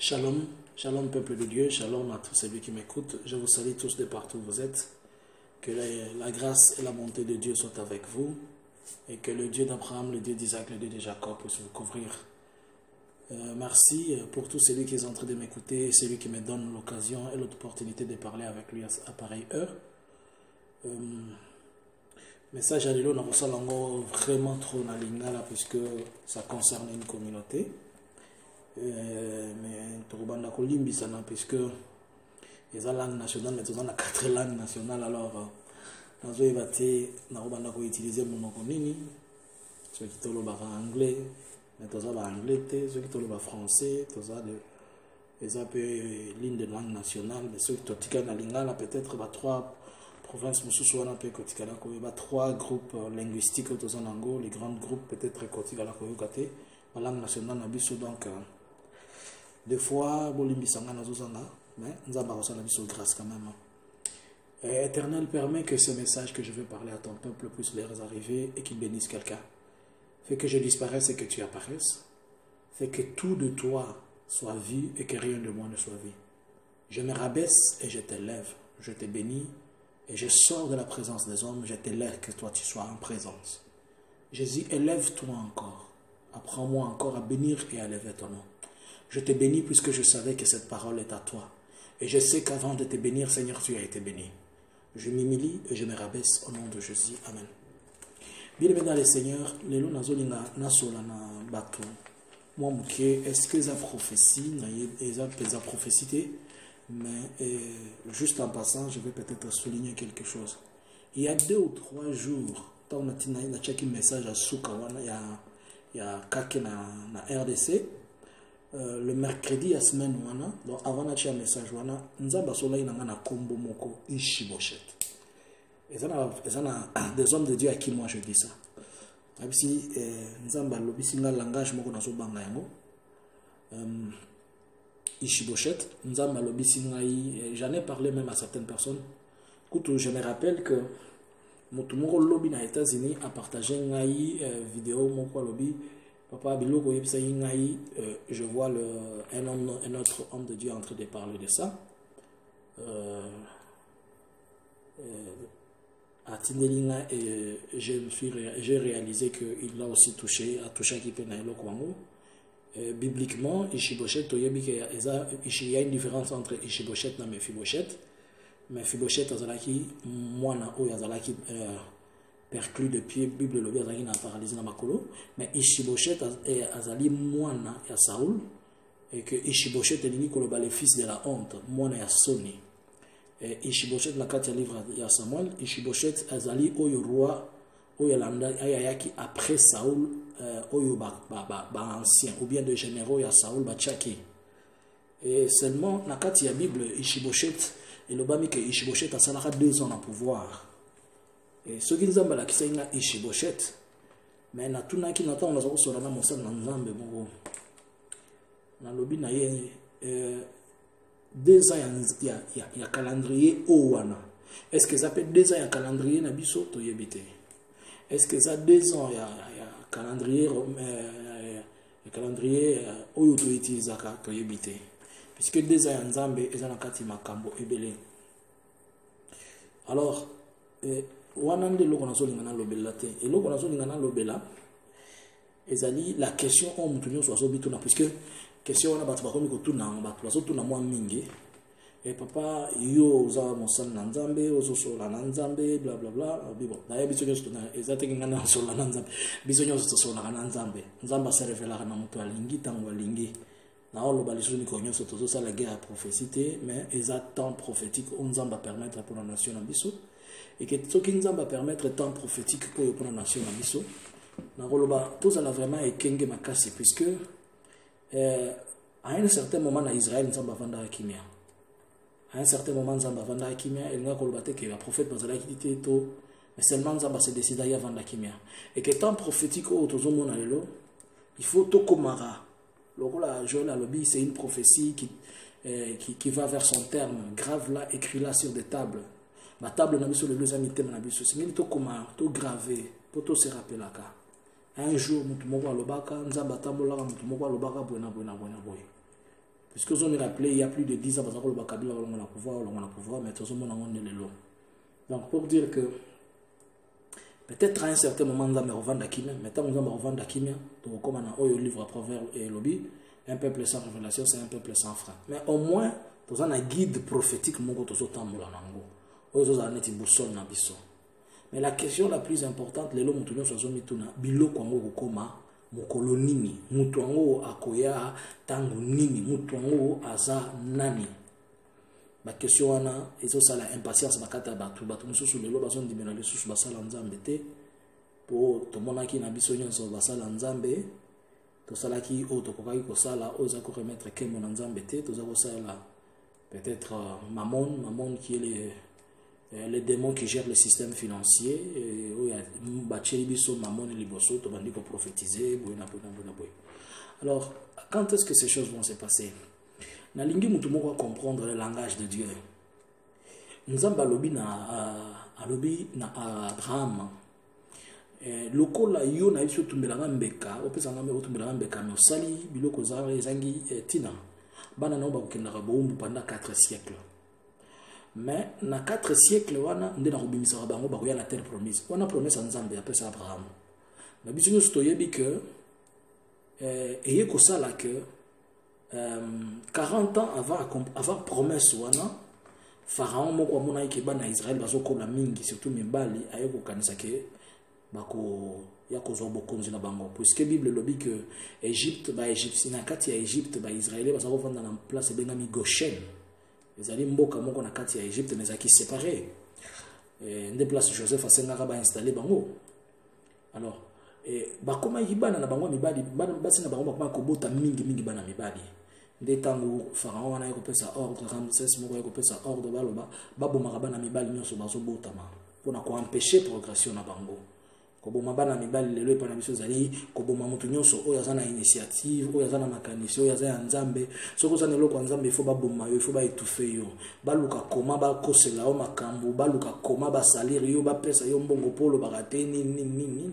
Shalom, shalom peuple de Dieu, shalom à tous ceux qui m'écoutent. Je vous salue tous de partout où vous êtes. Que la grâce et la bonté de Dieu soient avec vous. Et que le Dieu d'Abraham, le Dieu d'Isaac, le Dieu de Jacob puisse vous couvrir. Merci pour tous ceux qui sont en train de m'écouter et celui qui me donne l'occasion et l'opportunité de parler avec lui à pareille heure. Message à l'élo, on a vraiment trop dans l'ingala puisque ça concerne une communauté. Mais Torobanda Kolimbisana puisque les langues nationales, mais dans la 4 langues nationales, alors nous avons utilisé mon nom, ceux qui parlent anglais, mais tous les anglais, ceux qui parlent français, tous les un peu ligne de langue nationale, mais ceux qui parlent en lingala, peut-être 3 provinces, trois groupes linguistiques, les grands groupes, peut-être la langue nationale, donc des fois, mais nous avons grâce quand même. Éternel, permet que ce message que je vais parler à ton peuple puisse leur arriver et qu'il bénisse quelqu'un. Fais que je disparaisse et que tu apparaisses. Fais que tout de toi soit vu et que rien de moi ne soit vu. Je me rabaisse et je t'élève. Je te bénis et je sors de la présence des hommes. Je t'élève que toi tu sois en présence. Jésus, élève-toi encore. Apprends-moi encore à bénir et à élever ton nom. Je te bénis puisque je savais que cette parole est à toi. Et je sais qu'avant de te bénir, Seigneur, tu as été béni. Je m'humilie et je me rabaisse au nom de Jésus. Amen. Bien-aimés dans le Seigneur, les lois nazolinga nasolana bato. Moi, est-ce que ça prophétie, ça prophétie, mais juste en passant, je vais peut-être souligner quelque chose. Il y a 2 ou 3 jours, quand on a checké un message à Soukawana, il y a quelqu'un na RDC. Le mercredi à semaine donc avant d'acheter un message nzamba sola inanga na kombo moko Ishiboshet. Et ça des hommes de Dieu à qui moi je dis ça. Même si nzamba lobisi nga langage moko na so banga yango. Ishiboshet nzamba lobisi ngai, j'en ai parlé même à certaines personnes. Écoute, je me rappelle que motumoko lobby na États-Unis a partagé ngai vidéo moko lobby. Papa Biloko je vois un autre homme de Dieu en train de parler de ça. À Tindelinga, j'ai réalisé qu'il l'a aussi touché, à toucher qui peut naître bibliquement, Ishiboshet, il y a une différence entre Ishiboshet et Mephibosheth. Mephibosheth, azalaki, moana, ou azalaki, perclus de pied, Bible lobby azali na paralysé na makolo, mais Ishiboshet azali moana ya Saoul, et que Ishiboshet elingi koloba le fils de la honte, moana ya Soni. Et Ishiboshet na kati ya livre ya Samuel, Ishiboshet azali oyo roi, oyo landa ayaki après Saoul, oyo ba ancien, ou bien de généraux ya Saoul ba tchaki. Et seulement na kati ya Bible, Ishiboshet, et l'obami que Ishiboshet a salara 2 ans en pouvoir. Et ce qui nous a dit c'est une Ishiboshet, mais na tuna ki nata on a zo na mosala na nzambe bongo na lobi na ye 2 ans ya calendrier owana. Est-ce que ça peut 2 ans ya calendrier na biso to yebite? Est-ce que ça 2 ans ya calendrier oyo to utilizaka to yebite? Puisque 2 ans ya nzambe ezana kati makambo ebele. Alors wanande loko na solinga na lobela te et loko na solinga na lobela ezali la question on mutunyo so bituna puisque question wana batu bakomi kotuna batu bazotuna mwa mingi et papa yo za mosala na nzambe ozosola na nzambe bla bla bla bibo na ya biso nyoso na ezate kinga na sola na nzambe biso nyoso sola na nzambe nzamba se revela na mutu alingi tango alingi na oloba lisuni ko nyoso tozo sala guerre prophétie mais ezat temps prophétique on nzamba permettre pour la nation na biso. Et que ce qui nous va permettre temps prophétique pour la nation à Bisso, tous allons vraiment ékenge makasi puisque à un certain moment en Israël nous avons vendu à Kimia. À un certain moment nous avons vendu à Kimia et nous avons dit que le prophète Bazala qui était tout, mais seulement nous avons décidé à vendre à Kimia. Et que temps prophétique au Tozomo na lelo, il faut tout komara. Le rôle à Joël à lobby c'est une prophétie qui va vers son terme. Grave là, écrit là sur des tables. Ma table n'a pas le deuxième item na biso. C'est milito comment to gravé pour to se rappeler là. Un jour mutu moko alobaka nzamba tambola mutu moko alobaka buena. Puisque vous me rappelez, il y a plus de 10 ans, parce que le Kabila a pouvoir, mais tout le monde a le long. Donc pour dire que peut-être à un certain moment, nous allons revendre Kimia, mais tant que nous allons revendre Kimia, comme on a eu le livre Proverbe et Lobby, un peuple sans révélation, c'est un peuple sans frein. Mais au moins, nous avons un guide prophétique, nous avons un boussole. Mais la question la plus importante, les lois sont bilo kwango koma mokolo nini mutu wango akoya tangu nini mutu wango aza nani. La question wana ezo sala impatience bakata batu mususu lelo bazo ndimela lisusu basala nzambe te po tomonaki na biso nyonso basala nzambe tosalaki o tokokaki kosala oza ko remettre kemo na nzambe te toza kosala peut-être Mammon qui est les démons qui gèrent le système financier, alors quand est-ce que ces choses vont se passer? Nalingi mutu moko comprendre le langage de Dieu. Nzamba lobi na Abraham lokola yo na biso tumbelanga mbeka opesa ngame otumbelanga mbeka mais osali biloko zangi tina bana no bakendaka bombu pendant 4 siècles. Mais na 4 siècles wana nde na kobimisaka bango bakoya na terre promise. Wana promesse ya Nzambe apesa Abraham. Na biso nyonso toyebi que eye kosala que 40 ans avant promesse wana Pharaon moko amona ke bana Israël bazokola mingi surtout mibali aye kokanisa ke bako ya kozwa bokonzi na bango puisque Bible lobi que Égypte ba Égypte na kati ya Égypte ba Israël bazako vanda na place bengami Goshen. Les alliés mboka moko na kati ya Égypte les aki séparés. Nde place Joseph asengaka ba installer bango. Alors bakoma yibana na bango mibali basi na bango bakoma kobota mingi bana mibali. Nde tango Pharaon wana yekopesa ordre Ramsès moko yekopesa ordre baloba babomaka bana mibali nyonso bazobotama pona ko empêcher progression na bango. Koboma bana mibali lelo epana biso zali koboma mutu nyonso oyo aza na initiative oyo aza na makanisi oyo aza ya Nzambe soko za neloko ya Nzambe ifo baboma yo ifo ba étouffer yo baluka koma ba kosela o makambo baluka koma ba salir yo ba pesa yo mbongo polo barate nini.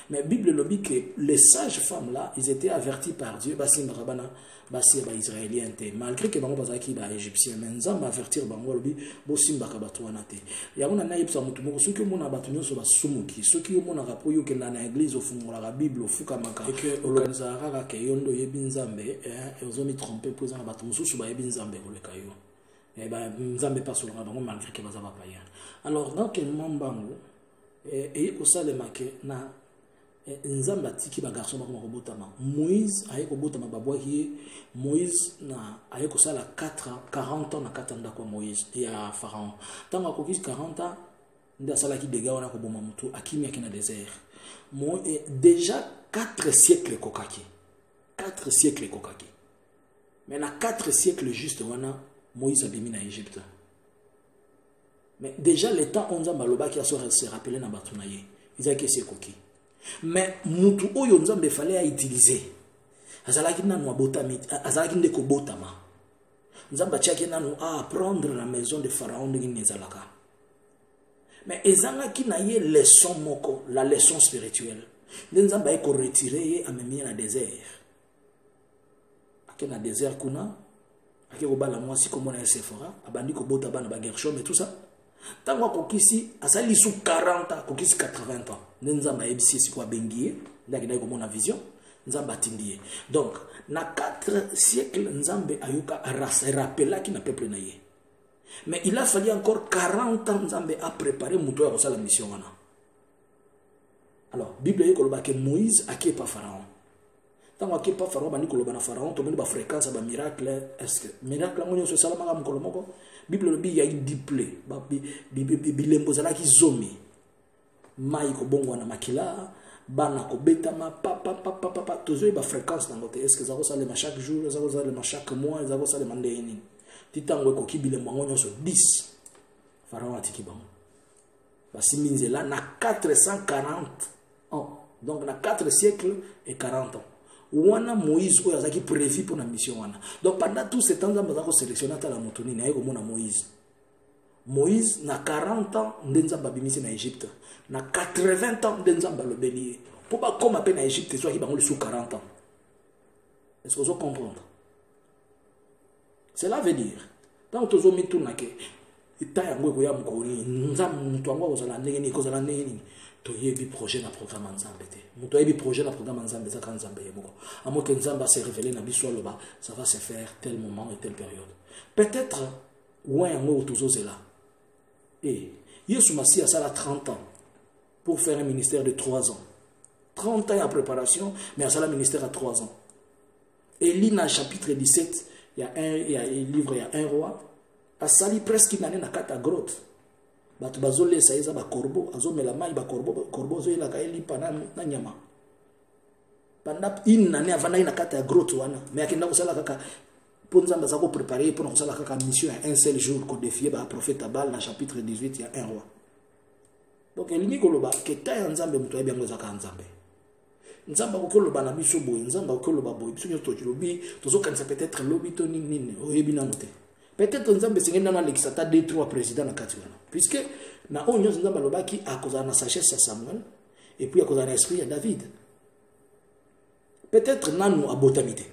Mais Bible le dit que les sages femmes là ils étaient avertis par Dieu basimba bana basi ba israélien te malgré que bango bazaki ba égyptien mais Nzambe avertir bango lobi bosimba ka batu wana te ya mona na yebisa mutu moko soki mona batu nyonso basumuki soki mona rapo yo kenda na église ofungola ka Bible ofuka maka et que organiza kaka ke yondo yebi Nzambe ozomi tromper pour na batu mususu ba yebi Nzambe koleka yo ba Nzambe pas sur bango malgré que bazaba païen. Alors dans quel moment bango et ko salema ke na Nzamba tiki ba garçon bako kobotama Moïse aye kobotama babwaki Moïse na aye ko sala 40 ans na katanda kwa Moïse ya Pharaon tango akokisi 40 ans nda sala ki dega wana ko boma mutu akimi akina désert déjà 4 siècles kokaki 4 siècles kokaki mais na 4 siècles juste wana Moïse abimi na Égypte mais déjà le temps on Nzamba lobaki se rappeler na batuna ye izaki se koki. Mais mutu oyo Nzambe fallait à utiliser azalaki nanu abotami azalaki ndeko botama Nzamba tiaki nanu à apprendre la maison de Pharaon ndenge nezalaka mais ezalaki na ye leçon moko la leçon spirituelle Nzamba eko retirer ye amemi na désert ake na désert kuna ake ko bala mwasi ko mona Sephora abandi ko bota bana ba Gershom et tout ça tango kokisi asali sous 40 ans kokisi 80 ans Nzamba ebisi si kwa bengie ndaki ko mona vision Nzamba tindie donc na 4 siècles Nzambe ayuka rappela ki na peuple na ye mais il a fallu encore 40 ans Nzambe a préparé muto ya kosala mission wana. Alors Bible yeko loba ke Moïse akepa Pharaon tango akepa Pharaon bandi ko loba na Pharaon to ba fréquence ba miracle est-ce que miracle ngonyo so salama ngam ko moko Bible lobi ya diplé ba bilembo zalaki zomi mai ko bongo na makila bana ko betama papa tozo ba fréquence na ngote est-ce que ça va saler chaque jour ça va saler chaque mois ça va saler mandeni titango ko kibilembo ngonyo so 10 Pharaon atiki bango basi minzela na 440 ans donc na 4 siècles et 40 ans wana Moïse oyo azaki prévu pour la mission wana donc pendant tout ce temps Nzambe azako sélectionner ta la motoni na yeko mona Moïse na 40 ans Nzambe abimisi na Égypte na 80 ans Nzambe lobeli pour pas comme appel na Égypte soit qui bango sous 40 ans est-ce que vous comprenez Cela veut dire, tant que tu as mis tout na ke, ita yango ko ya mkoni, nzam to ngo kozala ndenge kozala ndenge to yebi projet na programme nzambe te. Muto yebi projet na programme nzambe za kan nzambe yemoko. Amo ke nzamba se révéler na biso loba, ça va se faire tel moment et telle période. Peut-être ouais yango tozozela. Et Yesu Masi a ça là 30 ans pour faire un ministère de 3 ans. 30 ans en préparation, mais à ça le ministère à 3 ans. Et l'Ina chapitre 17, il y a un livre, il y a un roi. A sali presque une année na kata grotte. Batu bazole sa yeza ba corbeau, azo melama ba corbeau zo ila kaeli pana na nyama. Pendant une année avant na kata grotte wana, mais akenda kusala kaka ponza mbaza ko préparer pour kusala kaka mission un seul jour ko défier ba prophète Abal na chapitre 18, il y a un roi. Donc el ni koloba ke ta nzambe muto yebi yango zaka nzambe. Nzamba ko koloba na biso boy, nzamba ko koloba boy, biso nyoto lobi, tozo kanisa peut-être lobi to nini, o yebi na note. Peut-être nzambe singenda na l'exata 2-3 présidents na katiwana. Puisque na onyo nzamba lobaki a cause na sagesse à Samuel et puis à cause de l'esprit à David. Peut-être nanu abotamité.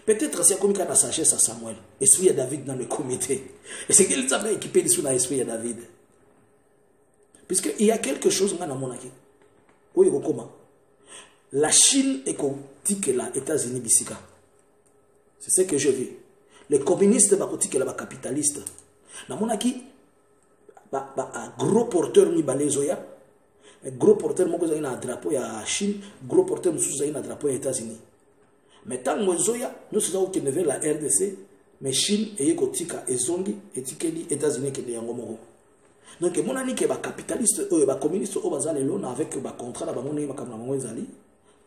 Peut-être c'est comme la sagesse à Samuel, esprit à David dans le comité. Et c'est qu'il s'avait équipé de son esprit à David. Puisque il y a quelque chose dans mon aki. Oui, comment? La Chine est comme que les États-Unis bisika. C'est ce que je vis. Les communistes bakoti que la capitaliste. Na monaki gros porteur mi balezoya. Gros porteur moko za ina drapeau ya Chine, gros porteur mususu za ina drapeau ya États-Unis. Mais tant mozoya, nous sommes qui vers la RDC, mais Chine et kotika ezongi etikeli États-Unis ke yango moko. Donc mon ani ke ba capitaliste ba communiste o bazale lona avec ba contrat na ba moni makamna mongo ezali.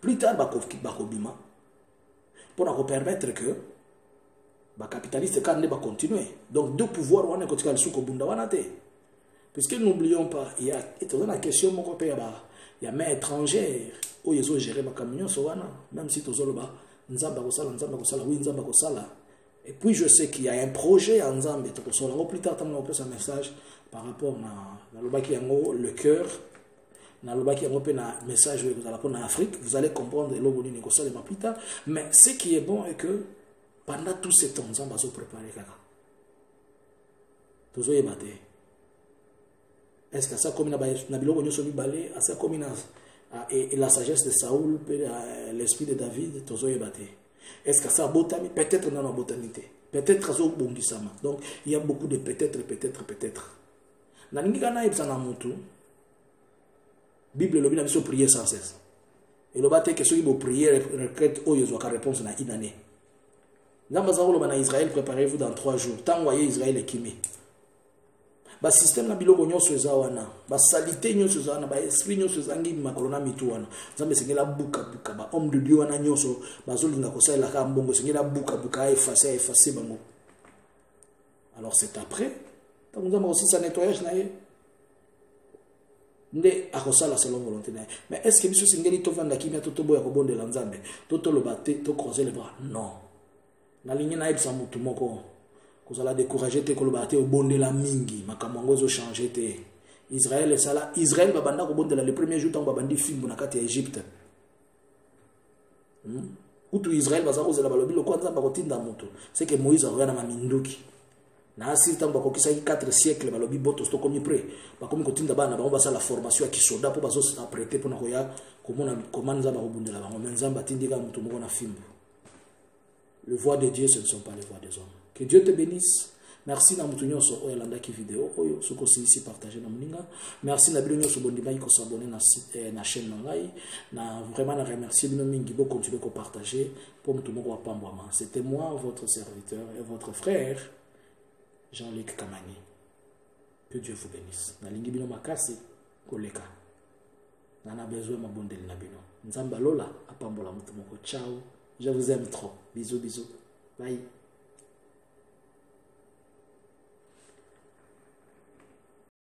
Plus tard ba kobima pour permettre que les capitalistes vont continuer. Donc, deux pouvoirs, on est sous puisque n'oublions pas, il y a une question, il y a main étrangère, où ils ont géré ma camion, même si tous les et puis je sais qu'il y a un projet en Zambie, plus tard, on a un message par rapport à le cœur, un message en Afrique, vous allez comprendre plus tard, mais ce qui est bon est que pendant tout ce temps, nous avons préparé kaka. Tous les battés. Est-ce que ça comme na biloko nyoso mi balé, ça comme et la sagesse de Saoul, l'esprit de David, tous les battés. Est-ce que ça botami peut-être dans la botanité. Peut-être ça bondissama. Donc il y a beaucoup de peut-être. Na ningi kana ibsana mutu. Bible lobi na biso prier sans cesse. Et le batté que ceux qui vont prier requête oyo zo ka réponse na une année. En Israël, préparez-vous dans 3 jours. Tant que Israël est kimi. Le système na biloko nyonso ezawana, ba salité nyonso ezawana, ba esprit nyonso ezangi makolona mitu wana. Nzambe sengela buka ba homme de Dieu wana nyonso bazolinga kosalela ka mbongo sengela buka effacer bango. Alors c'est après, tant nous avons aussi sa nettoyage na ye. Nde akosala selon volonté na ye. Mais est-ce que biso sengeli to vanda kimia to boya ko bondela Nzambe, to lobate, to croiser les bras? Non. Na ligne na ebsa mutu moko kozala décourager te kolobate obondela mingi makambo zo changer te. Israël va banda ko bondela le premier jour tant babandi fimbu na kati ya Égypte. Utu Israël va zakoza la balobi lo kwanza ba kotinda mutu. C'est que Moïse a na maminduki. Na asi tant ba kokisa 4 siècles balobi boto sto komi près. Ba komi kotinda bana ba ba la formation ya kisoda po bazo se prêter pour na koya komona komanza ba kobondela bango menzamba tindika mutu moko na fimbu. Les voix de Dieu, ce ne sont pas les voix des hommes. Que Dieu te bénisse. Merci na mutunyo so oyalanda ki vidéo oyo soko ici partager na muninga. Merci na bilonyo so bondima ko s'abonner na site na chaîne ngai. Na vraiment na remercier bino mingi bo continuer ko partager pour mutumo wa pambwama. C'était moi votre serviteur et votre frère Jean-Luc Kamani. Que Dieu vous bénisse. Na lingi bino makasi koleka. Na besoin mabondeli na bino. Nzamba lola apambola mutumo ko. Ciao. Je vous aime trop. Bisous. Bye.